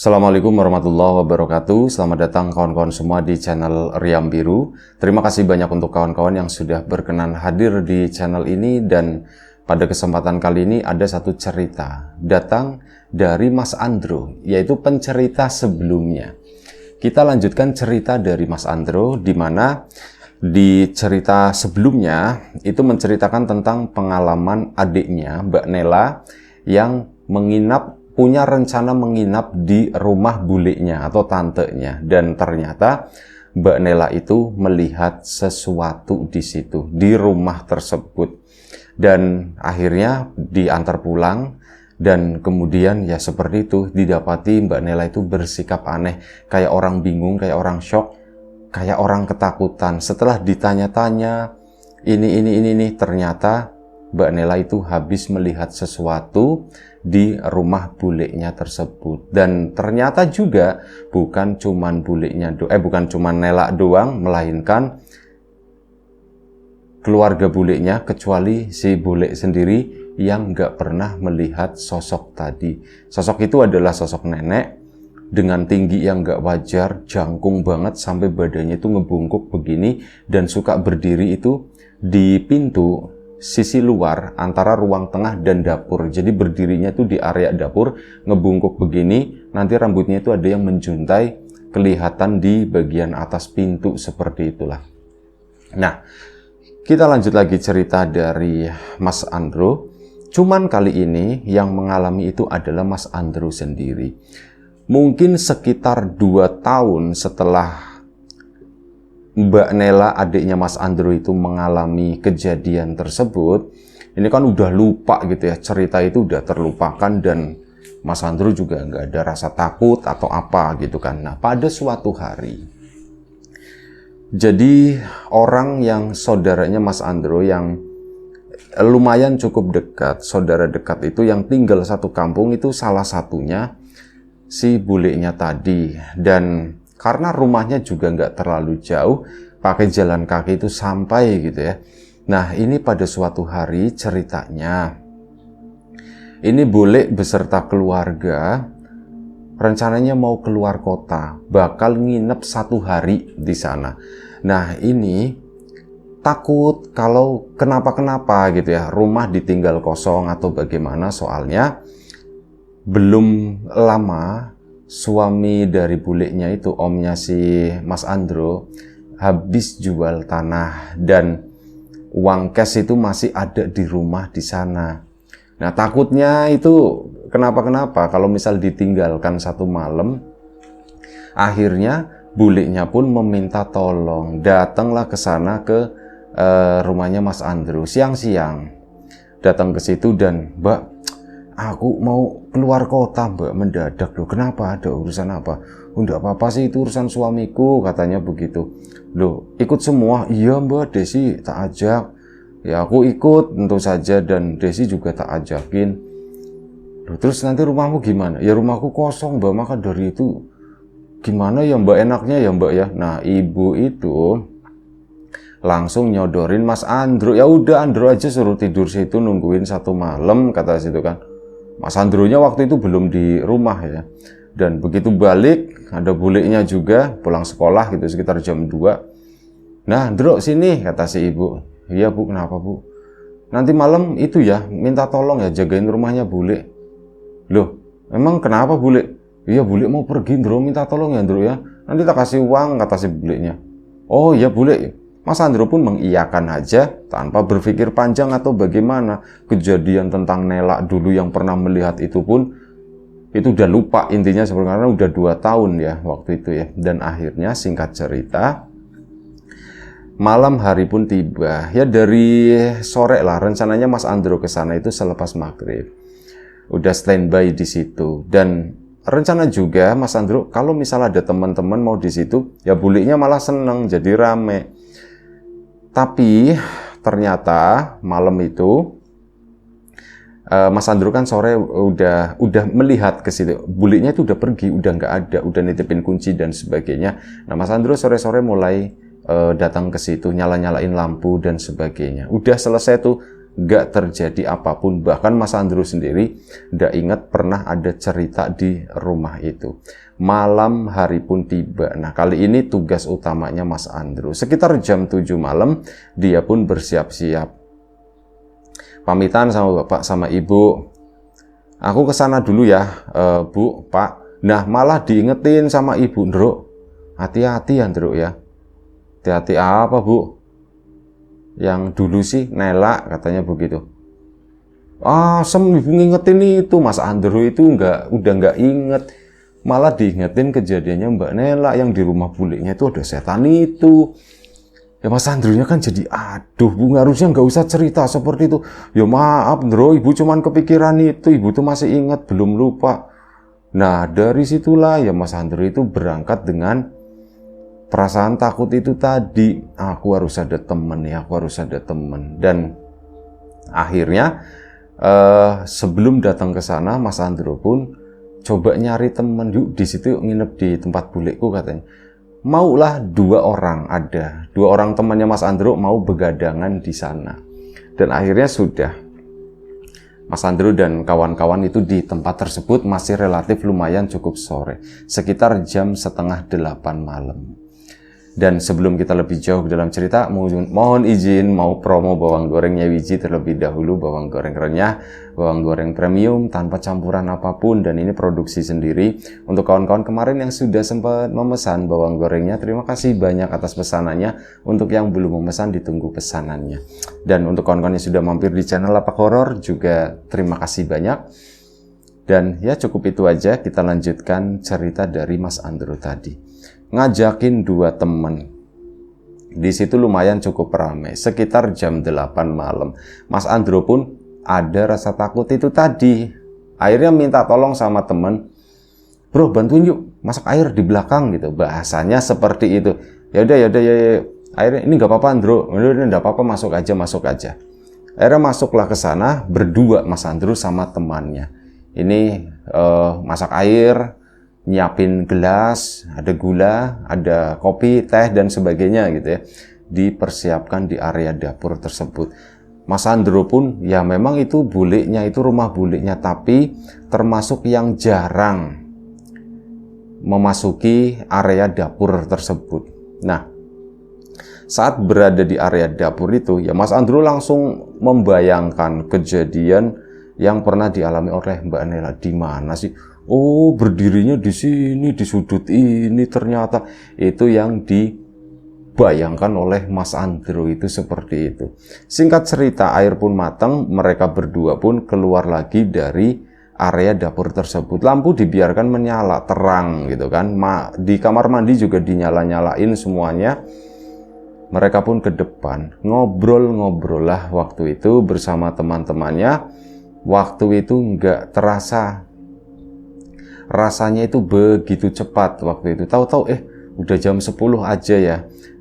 Assalamualaikum warahmatullahi wabarakatuh. Selamat datang kawan-kawan semua di channel Riam Biru. Terima kasih banyak untuk kawan-kawan yang sudah berkenan hadir di channel ini. Dan pada kesempatan kali ini ada satu cerita datang dari Mas Andro, yaitu pencerita sebelumnya. Kita lanjutkan cerita dari Mas Andro, di mana di cerita sebelumnya itu menceritakan tentang pengalaman adiknya Mbak Nela yang punya rencana menginap di rumah bulenya atau tantenya, dan ternyata Mbak Nela itu melihat sesuatu di situ, di rumah tersebut, dan akhirnya diantar pulang. Dan kemudian ya seperti itu, didapati Mbak Nela itu bersikap aneh, kayak orang bingung, kayak orang shock, kayak orang ketakutan. Setelah ditanya-tanya ini, ternyata Mbak Nela itu habis melihat sesuatu di rumah bulenya tersebut. Dan ternyata juga bukan cuman Nela doang, melainkan keluarga bulenya, kecuali si bule sendiri yang nggak pernah melihat sosok tadi. Sosok itu adalah sosok nenek dengan tinggi yang nggak wajar, jangkung banget sampai badannya itu ngebungkuk begini, dan suka berdiri itu di pintu sisi luar antara ruang tengah dan dapur. Jadi berdirinya itu di area dapur, ngebungkuk begini, nanti rambutnya itu ada yang menjuntai, kelihatan di bagian atas pintu, seperti itulah. Nah, kita lanjut lagi cerita dari Mas Andro. Cuman kali ini yang mengalami itu adalah Mas Andro sendiri. Mungkin sekitar 2 tahun setelah Mbak Nela, adiknya Mas Andro, itu mengalami kejadian tersebut, ini kan udah lupa gitu ya, cerita itu udah terlupakan, dan Mas Andro juga nggak ada rasa takut atau apa gitu kan. Nah, pada suatu hari, jadi orang yang saudaranya Mas Andro yang lumayan cukup dekat, saudara dekat itu yang tinggal satu kampung, itu salah satunya si bulenya tadi. Dan karena rumahnya juga nggak terlalu jauh, pakai jalan kaki itu sampai gitu ya. Nah, ini pada suatu hari ceritanya, ini bule beserta keluarga rencananya mau keluar kota, bakal nginep 1 hari di sana. Nah, ini takut kalau kenapa-kenapa gitu ya, rumah ditinggal kosong atau bagaimana. Soalnya belum lama suami dari bulenya itu, omnya si Mas Andro, habis jual tanah dan uang cash itu masih ada di rumah di sana. Nah, takutnya itu kenapa-kenapa kalau misal ditinggalkan 1 malam. Akhirnya bulenya pun meminta tolong, datanglah ke sana, ke rumahnya Mas Andro siang-siang. Datang ke situ dan, "Mbak, aku mau keluar kota, Mbak, mendadak loh." "Kenapa? Ada urusan apa?" "Enggak apa-apa sih, itu urusan suamiku," katanya begitu. "Loh, ikut semua?" "Iya, Mbak, Desi tak ajak." "Ya, aku ikut tentu saja, dan Desi juga tak ajakin." "Loh, terus nanti rumahmu gimana?" "Ya, rumahku kosong, Mbak, maka dari itu gimana ya, Mbak, enaknya ya, Mbak ya." Nah, ibu itu langsung nyodorin Mas Andro. "Ya udah, Andro aja suruh tidur situ nungguin 1 malam," kata situ kan. Mas Andronya waktu itu belum di rumah ya. Dan begitu balik, ada bulenya juga pulang sekolah gitu sekitar jam 2. "Nah, Andro sini," kata si ibu. "Iya, Bu, kenapa, Bu?" "Nanti malam itu ya, minta tolong ya jagain rumahnya bule." "Loh, emang kenapa, Bule?" "Iya, Bule mau pergi, Andro, minta tolong ya, Andro ya. Nanti tak kasih uang," kata si bulenya. "Oh iya, Bule." Mas Andro pun mengiyakan aja tanpa berpikir panjang atau bagaimana. Kejadian tentang Nela dulu yang pernah melihat itu pun itu udah lupa intinya, sebenarnya udah 2 tahun ya waktu itu ya. Dan akhirnya singkat cerita, malam hari pun tiba. Ya dari sore lah, rencananya Mas Andro ke sana itu selepas maghrib. Udah standby di situ, dan rencana juga Mas Andro kalau misal ada teman-teman mau di situ, ya bulenya malah seneng, jadi rame. Tapi ternyata malam itu Mas Andro kan sore udah melihat ke situ. Bulenya itu udah pergi, udah nggak ada, udah nitipin kunci dan sebagainya. Nah, Mas Andro sore-sore mulai datang ke situ, nyala-nyalain lampu dan sebagainya. Udah selesai tuh nggak terjadi apapun. Bahkan Mas Andrew sendiri nggak ingat pernah ada cerita di rumah itu. Malam hari pun tiba. Nah, kali ini tugas utamanya Mas Andrew. Sekitar jam 7 malam, dia pun bersiap-siap. Pamitan sama bapak sama ibu. Aku kesana dulu ya, Bu, Pak. Nah, malah diingetin sama ibu, Ndruk. Hati-hati ya, Ndruk ya. Hati-hati apa, Bu? Yang dulu sih Nela, katanya begitu. Ibu ngingetin itu. Mas Andrew itu udah nggak inget. Malah diingetin kejadiannya Mbak Nela yang di rumah buliknya itu ada setan itu. Ya Mas Andrew-nya kan jadi, aduh Bu, harusnya nggak usah cerita seperti itu. Ya maaf Ndro, Ibu cuman kepikiran itu. Ibu tuh masih ingat, belum lupa. Nah, dari situlah ya Mas Andrew itu berangkat dengan perasaan takut itu tadi. Aku harus ada temen ya, aku harus ada temen. Dan akhirnya sebelum datang ke sana, Mas Andrew pun coba nyari temen. Yuk di situ nginep di tempat bulikku katanya. Maulah 2 orang ada. 2 orang temannya Mas Andrew mau begadangan di sana. Dan akhirnya sudah. Mas Andrew dan kawan-kawan itu di tempat tersebut masih relatif lumayan cukup sore. Sekitar jam setengah 8 malam. Dan sebelum kita lebih jauh dalam cerita, mohon izin mau promo bawang gorengnya Wiji terlebih dahulu. Bawang goreng renyah, bawang goreng premium tanpa campuran apapun, dan ini produksi sendiri. Untuk kawan-kawan kemarin yang sudah sempat memesan bawang gorengnya, terima kasih banyak atas pesanannya. Untuk yang belum memesan, ditunggu pesanannya. Dan untuk kawan-kawan yang sudah mampir di channel Lapak Horor juga terima kasih banyak. Dan ya cukup itu aja, kita lanjutkan cerita dari Mas Andrew tadi. Ngajakin 2 temen. Di situ lumayan cukup ramai. Sekitar jam 8 malam. Mas Andrew pun ada rasa takut itu tadi. Akhirnya minta tolong sama temen. Bro, bantuin yuk masak air di belakang gitu. Bahasanya seperti itu. Ya udah. Akhirnya ini nggak apa-apa Andrew. Udah nggak apa-apa, masuk aja. Akhirnya masuklah ke sana berdua Mas Andrew sama temannya. Ini masak air, nyiapin gelas, ada gula, ada kopi, teh, dan sebagainya gitu ya. Dipersiapkan di area dapur tersebut. Mas Andrew pun, ya memang itu buliknya, itu rumah buliknya, tapi termasuk yang jarang memasuki area dapur tersebut. Nah, saat berada di area dapur itu, ya Mas Andrew langsung membayangkan kejadian yang pernah dialami oleh Mbak Nela. Di mana sih? Oh, berdirinya di sini, di sudut ini, ternyata itu yang dibayangkan oleh Mas Andrew itu seperti itu. Singkat cerita, air pun matang, mereka berdua pun keluar lagi dari area dapur tersebut. Lampu dibiarkan menyala, terang gitu kan. Di kamar mandi juga dinyala-nyalain semuanya. Mereka pun ke depan, ngobrol-ngobrol lah waktu itu bersama teman-temannya. Waktu itu nggak terasa. Rasanya itu begitu cepat waktu itu. Tahu-tahu udah jam 10 aja ya.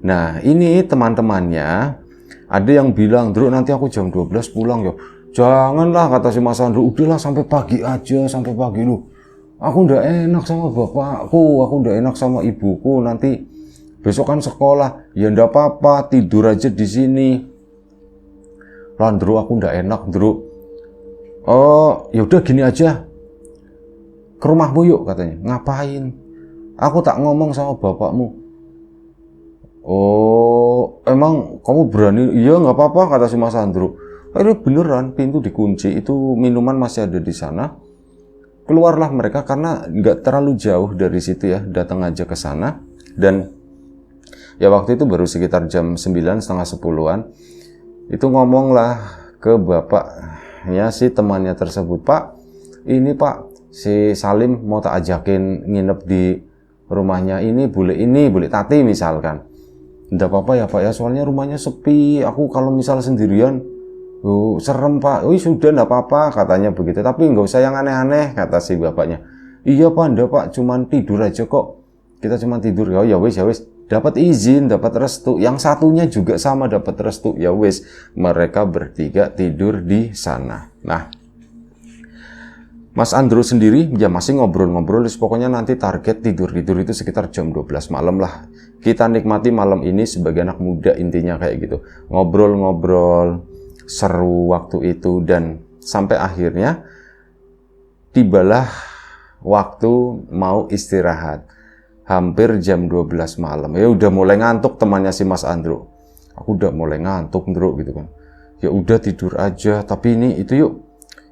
Nah, ini teman-temannya ada yang bilang, "Ndruk, nanti aku jam 12 pulang ya." "Janganlah," kata si Mas Andrew. "Udahlah sampai pagi aja, sampai pagi lu. Aku udah enak sama bapakku, aku udah enak sama ibuku, nanti besok kan sekolah." "Ya ndak apa-apa, tidur aja di sini." "Lah, Ndruk, aku ndak enak, Ndruk." "Oh, ya udah gini aja. Ke rumahmu yuk," katanya. "Ngapain?" "Aku tak ngomong sama bapakmu." "Oh, emang kamu berani?" "Iya, nggak apa-apa," kata si Mas Andrew. Akhirnya beneran pintu dikunci, itu minuman masih ada di sana. Keluarlah mereka karena nggak terlalu jauh dari situ ya, datang aja ke sana. Dan ya waktu itu baru sekitar jam 9, setengah 10-an. Itu ngomonglah ke bapaknya si temannya tersebut. "Pak, ini Pak, si Salim mau tak ajakin nginep di rumahnya ini, bule Tati misalkan." "Nggak apa-apa ya Pak ya, soalnya rumahnya sepi. Aku kalau misal sendirian, serem Pak." "Oh sudah nggak apa-apa," katanya begitu. "Tapi nggak usah yang aneh-aneh," kata si bapaknya. "Iya Pak, nggak Pak, cuman tidur aja kok. Kita cuma tidur." "Oh ya wis. Dapat izin, dapat restu." Yang satunya juga sama dapat restu. Ya wis, mereka bertiga tidur di sana. Nah, Mas Andrew sendiri ya masih ngobrol-ngobrol, pokoknya nanti target tidur itu sekitar jam 12 malam lah. Kita nikmati malam ini sebagai anak muda, intinya kayak gitu. Ngobrol-ngobrol, seru waktu itu. Dan sampai akhirnya tibalah waktu mau istirahat. Hampir jam 12 malam. Ya udah mulai ngantuk temannya si Mas Andro. Aku udah mulai ngantuk, Ndro, gitu kan. Ya udah tidur aja, tapi itu yuk.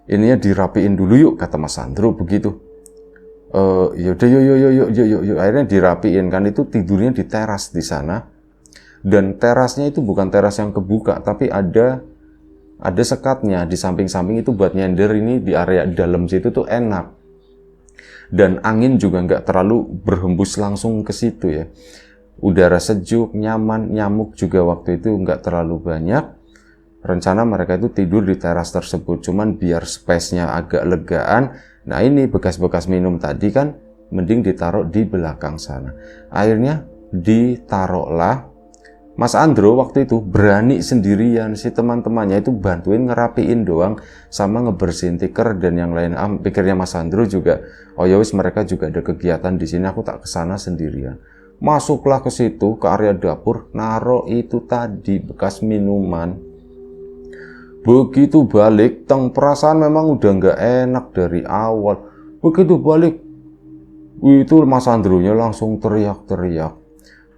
Ininya dirapiin dulu yuk, kata Mas Andro begitu. Ya udah yuk. Akhirnya dirapiin kan, itu tidurnya di teras di sana. Dan terasnya itu bukan teras yang kebuka, tapi ada sekatnya di samping-samping itu buat nyender. Ini di area dalam situ tuh enak. Dan angin juga nggak terlalu berhembus langsung ke situ ya. Udara sejuk, nyaman, nyamuk juga waktu itu nggak terlalu banyak. Rencana mereka itu tidur di teras tersebut, cuman biar space-nya agak legaan. Nah ini bekas-bekas minum tadi kan mending ditaruh di belakang sana. Akhirnya ditaruhlah. Mas Andro waktu itu berani sendirian, si teman-temannya itu bantuin ngerapiin doang sama ngebersihin tikar dan yang lain. Pikirnya Mas Andro juga, oh ya wis mereka juga ada kegiatan di sini, aku tak kesana sendirian. Masuklah ke situ, ke area dapur, naruh itu tadi bekas minuman. Begitu balik, perasaan memang udah nggak enak dari awal. Begitu balik, itu Mas Andronya langsung teriak-teriak.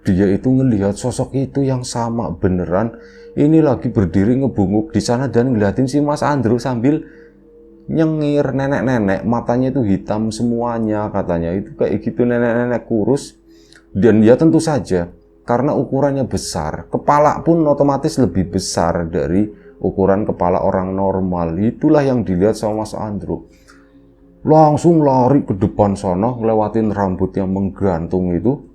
Dia itu ngelihat sosok itu yang sama beneran. Ini lagi berdiri ngebungkuk di sana dan ngeliatin si Mas Andro sambil nyengir. Nenek-nenek, matanya itu hitam semuanya katanya. Itu kayak gitu, nenek-nenek kurus. Dan dia tentu saja karena ukurannya besar, kepala pun otomatis lebih besar dari ukuran kepala orang normal. Itulah yang dilihat sama Mas Andro. Langsung lari ke depan sana, ngelewatin rambut yang menggantung itu.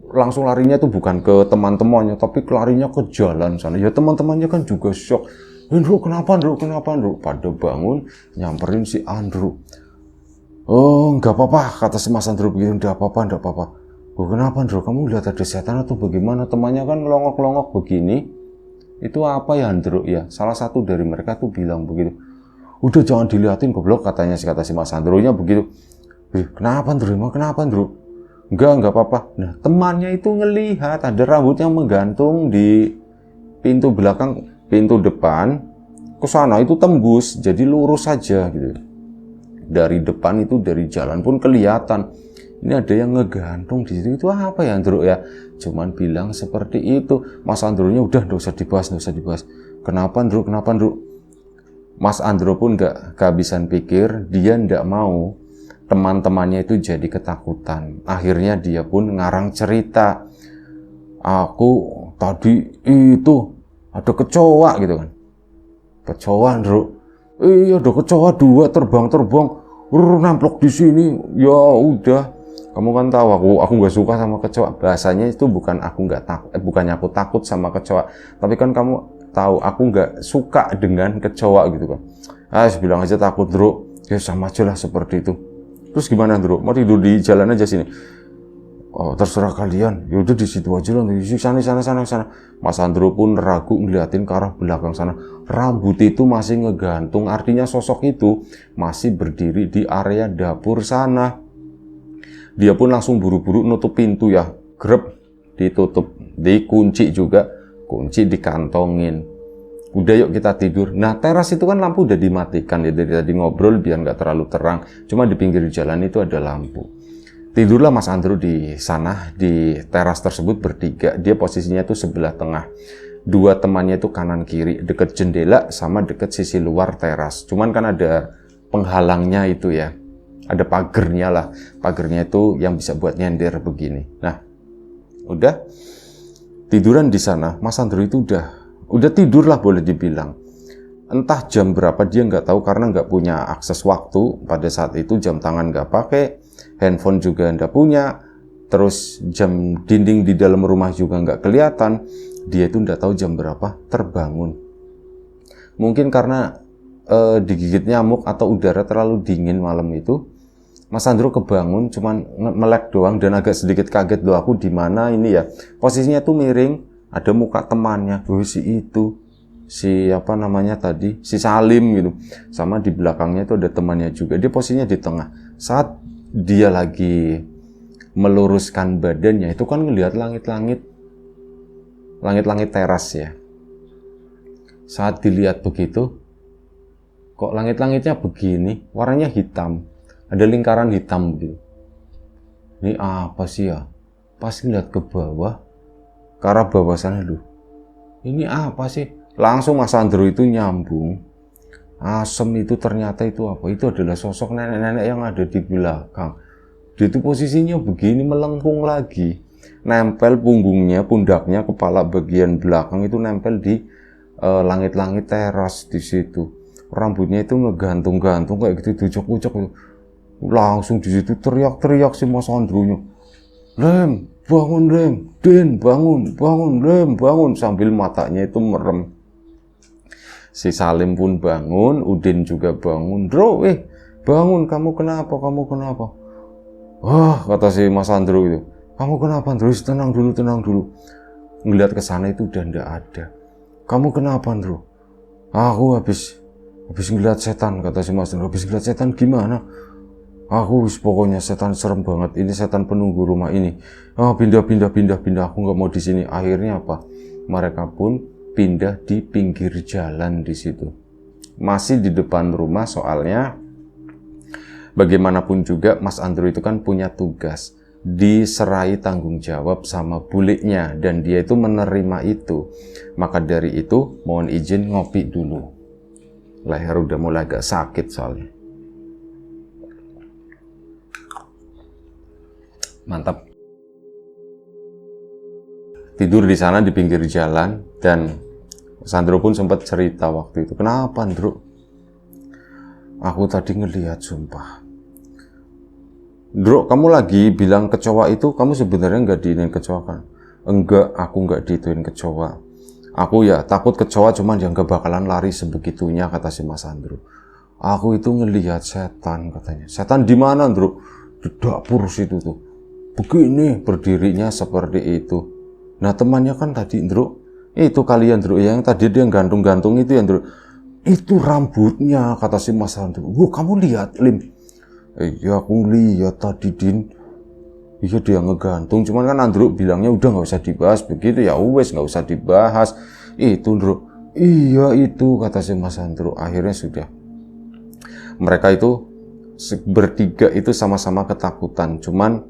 Langsung larinya tuh bukan ke teman-temannya, tapi larinya ke jalan sana. Ya teman-temannya kan juga shock. Andro, kenapa Andro? Pada bangun, nyamperin si Andro. Oh, nggak apa-apa, kata si Mas Andro begitu. Nggak apa-apa. Oh, kenapa Andro? Kamu lihat ada setan atau bagaimana? Temannya kan longok-longok begini. Itu apa ya Andro? Ya, salah satu dari mereka tuh bilang begitu. Udah jangan dilihatin goblok, kata si Mas Andro-nya begitu. Kenapa Andro? Enggak apa-apa. Nah, temannya itu ngelihat ada rambut yang menggantung di pintu belakang, pintu depan. Ke sana itu tembus, jadi lurus saja gitu. Dari depan itu, dari jalan pun kelihatan. Ini ada yang ngegantung di situ. Itu apa ya Andro ya? Cuman bilang seperti itu. Mas Andronya udah nggak usah dibahas. Kenapa Andro? Mas Andro pun nggak kehabisan pikir. Dia nggak mau teman-temannya itu jadi ketakutan. Akhirnya dia pun ngarang cerita. Aku tadi itu ada kecoa gitu kan. Kecoa Andro. Iya ada kecoa 2 terbang. Nemplok di sini. Ya udah. Kamu kan tahu aku nggak suka sama kecoa. Bahasanya itu bukan aku nggak takut, bukannya aku takut sama kecoa. Tapi kan kamu tahu aku nggak suka dengan kecoa gitu kan. Bilang aja takut Andro. Ya sama aja lah seperti itu. Terus gimana Andro? Mau tidur di jalan aja sini? Oh terserah kalian. Yaudah di situ aja lah. Di sana. Mas Andro pun ragu ngeliatin ke arah belakang sana. Rambut itu masih ngegantung. Artinya sosok itu masih berdiri di area dapur sana. Dia pun langsung buru-buru nutup pintu ya. Grep ditutup. Dikunci juga. Kunci dikantongin. Udah yuk kita tidur. Nah teras itu kan lampu udah dimatikan ya. Dari tadi ngobrol biar nggak terlalu terang. Cuma di pinggir jalan itu ada lampu. Tidurlah Mas Andro di sana. Di teras tersebut bertiga. Dia posisinya tuh sebelah tengah. 2 temannya itu kanan kiri. Deket jendela sama deket sisi luar teras. Cuman kan ada penghalangnya itu ya. Ada pagernya lah. Pagernya itu yang bisa buat nyender begini. Nah udah tiduran di sana. Mas Andro itu udah tidur lah boleh dibilang. Entah jam berapa dia nggak tahu karena nggak punya akses waktu pada saat itu. Jam tangan nggak pakai, handphone juga nggak punya, terus jam dinding di dalam rumah juga nggak kelihatan. Dia itu nggak tahu jam berapa terbangun. Mungkin karena digigit nyamuk atau udara terlalu dingin malam itu. Mas Andro kebangun cuman melek doang dan agak sedikit kaget loh aku di mana ini ya. Posisinya tuh miring. Ada muka temannya, si apa namanya tadi, si Salim gitu. Sama di belakangnya itu ada temannya juga. Dia posisinya di tengah. Saat dia lagi meluruskan badannya, itu kan ngelihat langit-langit teras ya. Saat dilihat begitu, kok langit-langitnya begini, warnanya hitam, ada lingkaran hitam gitu. Ini apa sih ya? Pas ngeliat ke bawah, ke arah bawah sana dulu. Ini apa sih? Langsung Mas Andro itu nyambung. Asem itu ternyata itu apa? Itu adalah sosok nenek-nenek yang ada di belakang. Dia itu posisinya begini, melengkung lagi. Nempel punggungnya, pundaknya, kepala bagian belakang itu nempel di langit-langit teras di situ. Rambutnya itu ngegantung-gantung kayak gitu, diucok-ucok. Langsung di situ teriak-teriak si Mas Andronya. Lem, bangun Lem, Den, bangun Lem, bangun. Sambil matanya itu merem. Si Salim pun bangun, Udin juga bangun. Bro, bangun, kamu kenapa? Wah, kata si Mas Andro itu. Kamu kenapa, Andro? Tenang dulu. Ngeliat ke sana itu udah ndak ada. Kamu kenapa, Andro? Aku habis ngeliat setan, kata si Mas Andro. Habis ngeliat setan gimana? Aku pokoknya setan serem banget. Ini setan penunggu rumah ini. Pindah. Aku nggak mau di sini. Akhirnya apa? Mereka pun pindah di pinggir jalan di situ. Masih di depan rumah, soalnya bagaimanapun juga Mas Andro itu kan punya tugas, diserai tanggung jawab sama buliknya, dan dia itu menerima itu. Maka dari itu mohon izin ngopi dulu. Leher udah mulai agak sakit soalnya. Mantap. Tidur di sana di pinggir jalan, dan Mas Andro pun sempat cerita waktu itu. Kenapa, Andro? Aku tadi ngelihat, sumpah. Andro, kamu lagi bilang kecoa itu, kamu sebenarnya nggak diinin kecoa kan? Enggak, aku nggak diituin kecoa. Aku ya takut kecoa, cuman yang nggak bakalan lari sebegitunya, kata si Mas Andro. Aku itu ngelihat setan, katanya. Setan di mana, Andro? Di dapur situ tuh. Begini berdirinya seperti itu. Nah, temannya kan tadi, Andro, itu kalian, Andro, yang tadi dia gantung-gantung itu ya, Andro. Itu rambutnya, kata si Mas Andro. Wah, kamu lihat, Lim? Iya, aku lihat tadi, Din. Iya, dia ngegantung. Cuman kan Andro bilangnya udah nggak usah dibahas begitu, ya wes nggak usah dibahas. Itu, Andro. Iya, itu, kata si Mas Andro. Akhirnya sudah. Mereka itu bertiga itu sama-sama ketakutan. Cuman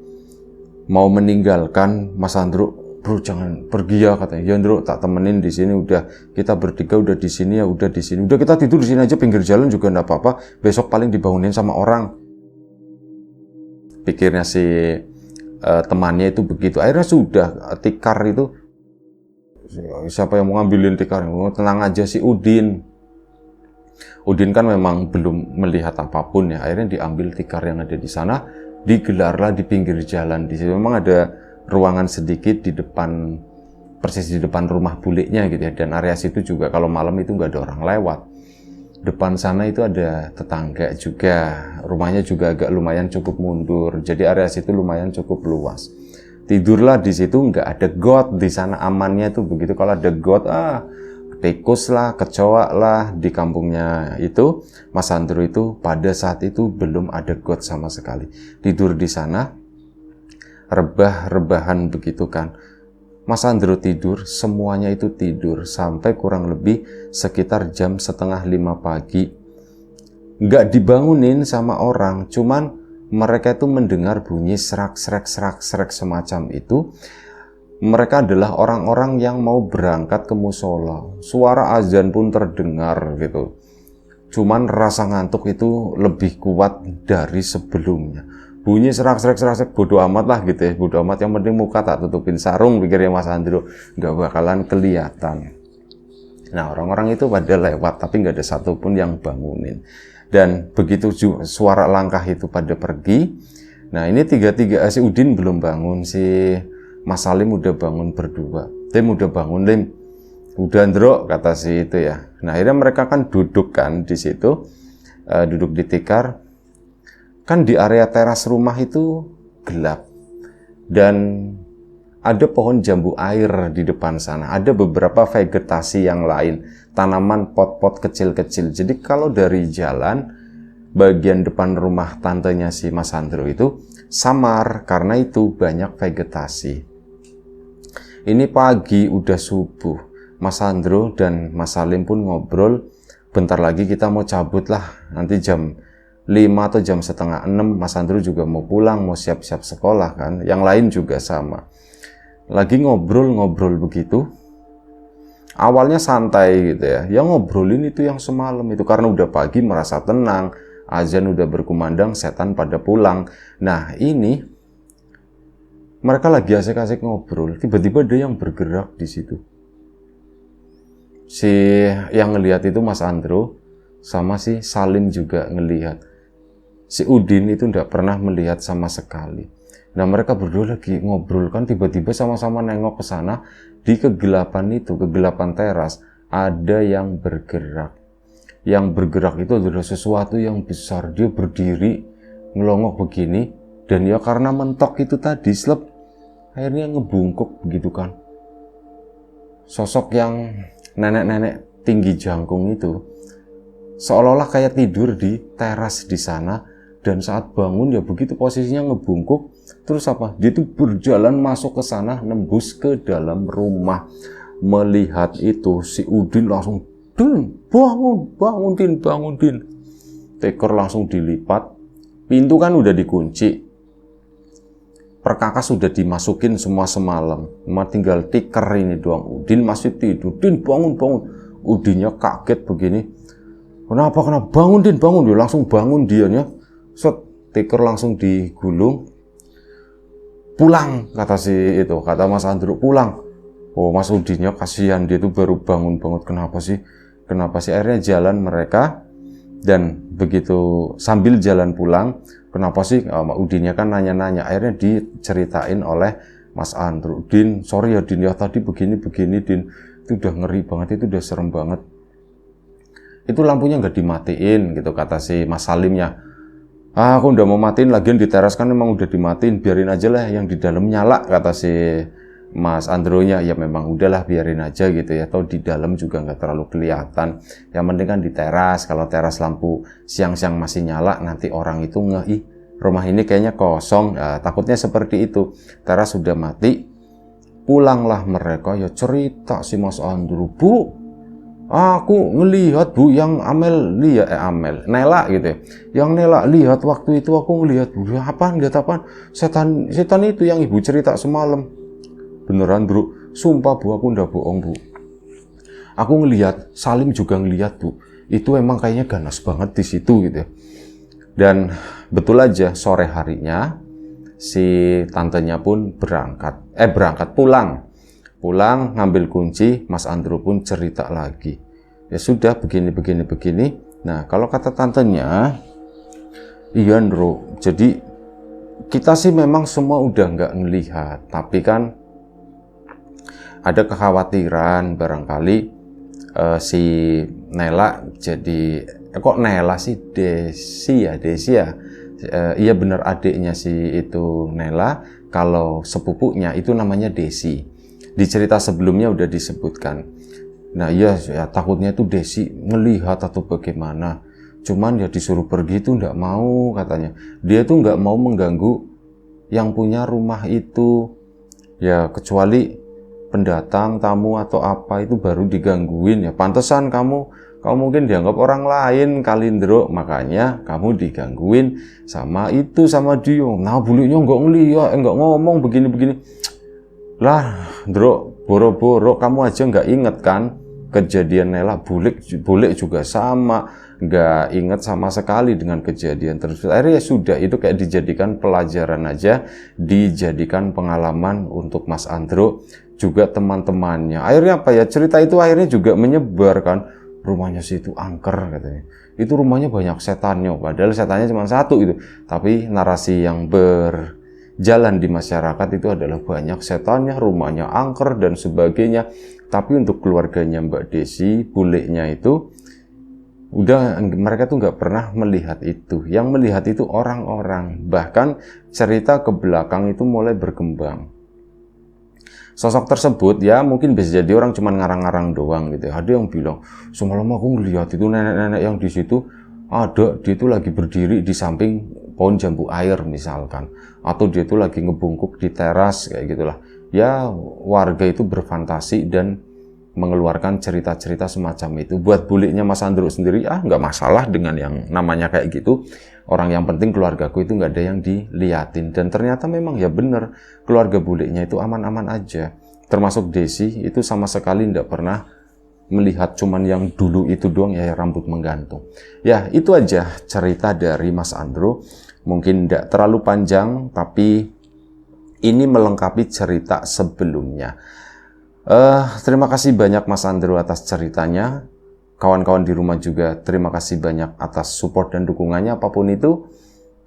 mau meninggalkan Mas Andro. Bro, jangan pergi ya, katanya. Ya, Andro, tak temenin di sini, udah kita bertiga udah di sini ya, udah di sini. Udah kita tidur di sini aja, pinggir jalan juga enggak apa-apa. Besok paling dibangunin sama orang. Pikirnya si temannya itu begitu. Akhirnya sudah, tikar itu, siapa yang mau ngambilin tikar? Tenang aja, si Udin. Udin kan memang belum melihat apapun ya. Akhirnya diambil tikar yang ada di sana, digelarlah di pinggir jalan. Di situ memang ada ruangan sedikit di depan, persis di depan rumah buliknya gitu ya. Dan area situ juga kalau malam itu nggak ada orang lewat. Depan sana itu ada tetangga juga, rumahnya juga agak lumayan cukup mundur. Jadi area situ lumayan cukup luas. Tidurlah di situ, nggak ada got di sana, amannya tuh begitu. Kalau ada got, tikus lah, kecoa lah di kampungnya itu. Mas Andro itu pada saat itu belum ada got sama sekali. Tidur di sana. Rebah-rebahan begitu kan. Mas Andro tidur, semuanya itu tidur sampai kurang lebih sekitar jam 4:30 pagi. Nggak dibangunin sama orang, cuman mereka itu mendengar bunyi serak semacam itu. Mereka adalah orang-orang yang mau berangkat ke musola. Suara azan pun terdengar gitu. Cuman rasa ngantuk itu lebih kuat dari sebelumnya. Bunyi serak, bodo amat lah gitu ya, bodo amat, yang penting muka tak tutupin sarung, pikirnya Mas Andro, nggak bakalan kelihatan. Nah, orang-orang itu pada lewat, tapi nggak ada satupun yang bangunin. Dan begitu suara langkah itu pada pergi. Nah, ini tiga-tiga, si Udin belum bangun, si Mas Salim udah bangun berdua. Lim udah bangun, Lim. Udah, Andro, kata si itu ya. Nah, akhirnya mereka kan duduk kan di situ, duduk di tikar. Kan di area teras rumah itu gelap, dan ada pohon jambu air di depan sana. Ada beberapa vegetasi yang lain, tanaman pot-pot kecil-kecil. Jadi kalau dari jalan, bagian depan rumah tantenya si Mas Andro itu samar, karena itu banyak vegetasi. Ini pagi, udah subuh. Mas Andro dan Mas Salim pun ngobrol, bentar lagi kita mau cabut lah, nanti jam 5 atau jam setengah 6 Mas Andro juga mau pulang, mau siap-siap sekolah kan, yang lain juga sama. Lagi ngobrol-ngobrol begitu, awalnya santai gitu ya ngobrolin itu yang semalam itu, karena udah pagi merasa tenang, azan udah berkumandang, setan pada pulang. Nah ini mereka lagi asik-asik ngobrol, tiba-tiba ada yang bergerak di situ. Si yang ngelihat itu Mas Andro sama si Salim juga ngelihat. Si Udin itu tidak pernah melihat sama sekali. Nah mereka berdua lagi ngobrol kan, tiba-tiba sama-sama nengok ke sana. Di kegelapan itu, kegelapan teras, ada yang bergerak. Yang bergerak itu adalah sesuatu yang besar. Dia berdiri ngelongok begini, dan ya karena mentok itu tadi slep, akhirnya ngebungkuk begitu kan. Sosok yang nenek-nenek tinggi jangkung itu seolah-olah kayak tidur di teras di sana, dan saat bangun ya begitu posisinya ngebungkuk. Terus apa? Dia itu berjalan masuk ke sana, nembus ke dalam rumah. Melihat itu si Udin langsung, "Din, bangun Din, bangun Din." Tikar langsung dilipat. Pintu kan udah dikunci. Perkakas sudah dimasukin semua semalam, cuma tinggal tikar ini doang. Udin masih tidur. "Din, bangun." Udinnya kaget begini. Kenapa? Bangun Din, bangun. Dia langsung bangun dianya. Set, tikar langsung digulung. "Pulang," kata kata Mas Andro, "pulang." Oh, Mas Udinnya kasihan, dia tuh baru bangun banget. Kenapa sih? Akhirnya jalan mereka, dan begitu sambil jalan pulang, kenapa sih? Udinnya kan nanya-nanya. Akhirnya diceritain oleh Mas Andro. "Din, sorry ya Din ya, tadi begini Din. Itu udah ngeri banget, itu udah serem banget. Itu lampunya nggak dimatiin," gitu kata si Mas Salimnya. "Aku udah mau matiin, lagian di teras kan emang udah dimatiin, biarin aja lah yang di dalam nyala," kata si Mas Andronya. Ya memang udahlah, biarin aja gitu ya, atau di dalam juga nggak terlalu kelihatan. Yang penting kan di teras, kalau teras lampu siang-siang masih nyala, nanti orang itu ih rumah ini kayaknya kosong. Nah, takutnya seperti itu. Teras sudah mati, pulanglah mereka. Ya cerita si Mas Andro, "Bu, aku ngelihat Bu, yang Nela gitu ya. Yang Nela lihat waktu itu, aku ngelihat Bu." "Apaan? Lihat apaan?" Setan itu yang Ibu cerita semalam." "Beneran Bro, sumpah Bu, aku ndak bohong Bu. Aku ngelihat, Salim juga ngelihat Bu. Itu emang kayaknya ganas banget di situ gitu ya." Dan betul aja, sore harinya si tantenya pun berangkat pulang ngambil kunci. Mas Andro pun cerita lagi. Ya sudah, begini. Nah, kalau kata tantenya, "Iya Andro, jadi kita sih memang semua udah nggak ngelihat, tapi kan ada kekhawatiran barangkali si Nela jadi kok Nela sih, Desi ya. Iya bener, adiknya si itu Nela, kalau sepupunya itu namanya Desi. Di cerita sebelumnya udah disebutkan. Nah ya takutnya itu Desi ngelihat atau bagaimana. Cuman ya disuruh pergi itu nggak mau," katanya. Dia tuh nggak mau mengganggu yang punya rumah itu. Ya kecuali pendatang, tamu atau apa itu baru digangguin. Ya pantesan kamu mungkin dianggap orang lain kali Ndro, makanya kamu digangguin sama dia. Nah bulunya nggak ngeliat, nggak ngomong begini. Lah Ndro, boro-boro kamu aja nggak inget kan kejadian Nela. Bule juga sama, nggak inget sama sekali dengan kejadian tersebut. Akhirnya ya sudah, itu kayak dijadikan pelajaran aja, dijadikan pengalaman untuk Mas Andro juga teman-temannya. Akhirnya apa ya, cerita itu akhirnya juga menyebar kan. Rumahnya situ angker katanya. Itu rumahnya banyak setannya, padahal setannya cuma satu itu. Tapi narasi yang berjalan di masyarakat itu adalah banyak setannya, rumahnya angker dan sebagainya. Tapi untuk keluarganya Mbak Desi, bulenya itu mereka tuh nggak pernah melihat itu. Yang melihat itu orang-orang. Bahkan cerita ke belakang itu mulai berkembang. Sosok tersebut ya mungkin bisa jadi orang cuman ngarang-ngarang doang gitu. Ada yang bilang, "Semalam aku ngelihat itu nenek-nenek yang di situ, ada dia itu lagi berdiri di samping pohon jambu air misalkan, atau dia itu lagi ngebungkuk di teras," kayak gitulah. Ya warga itu berfantasi dan mengeluarkan cerita-cerita semacam itu. Buat buliknya Mas Andro sendiri, nggak masalah dengan yang namanya kayak gitu. Orang yang penting keluargaku itu nggak ada yang diliatin. Dan ternyata memang ya bener, keluarga buliknya itu aman-aman aja. Termasuk Desi, itu sama sekali nggak pernah melihat cuman yang dulu itu doang ya rambut menggantung. Ya, itu aja cerita dari Mas Andro. Mungkin nggak terlalu panjang, tapi ini melengkapi cerita sebelumnya. Terima kasih banyak Mas Andro atas ceritanya. Kawan-kawan di rumah juga terima kasih banyak atas support dan dukungannya apapun itu.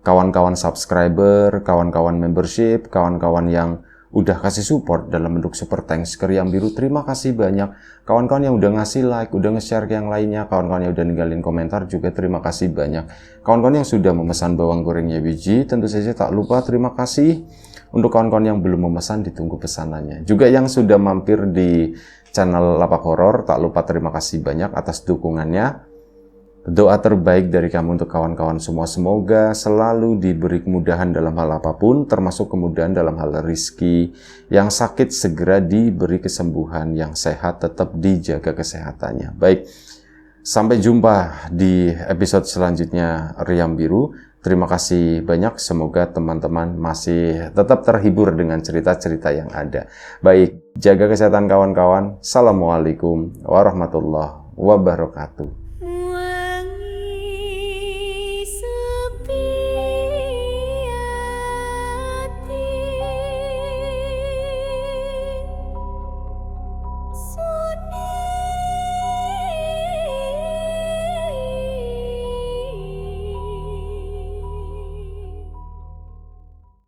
Kawan-kawan subscriber, kawan-kawan membership, kawan-kawan yang udah kasih support dalam bentuk super thanks ke Riam Biru, terima kasih banyak. Kawan-kawan yang udah ngasih like, udah nge-share ke yang lainnya, kawan-kawan yang udah ninggalin komentar juga terima kasih banyak. Kawan-kawan yang sudah memesan bawang gorengnya biji, tentu saja tak lupa terima kasih. Untuk kawan-kawan yang belum memesan, ditunggu pesanannya. Juga yang sudah mampir di channel Lapak Horor, tak lupa terima kasih banyak atas dukungannya. Doa terbaik dari kamu untuk kawan-kawan semua, semoga selalu diberi kemudahan dalam hal apapun, termasuk kemudahan dalam hal rezeki. Yang sakit segera diberi kesembuhan, yang sehat tetap dijaga kesehatannya. Baik, sampai jumpa di episode selanjutnya Riam Biru. Terima kasih banyak, semoga teman-teman masih tetap terhibur dengan cerita-cerita yang ada. Baik, jaga kesehatan kawan-kawan. Assalamualaikum warahmatullahi wabarakatuh.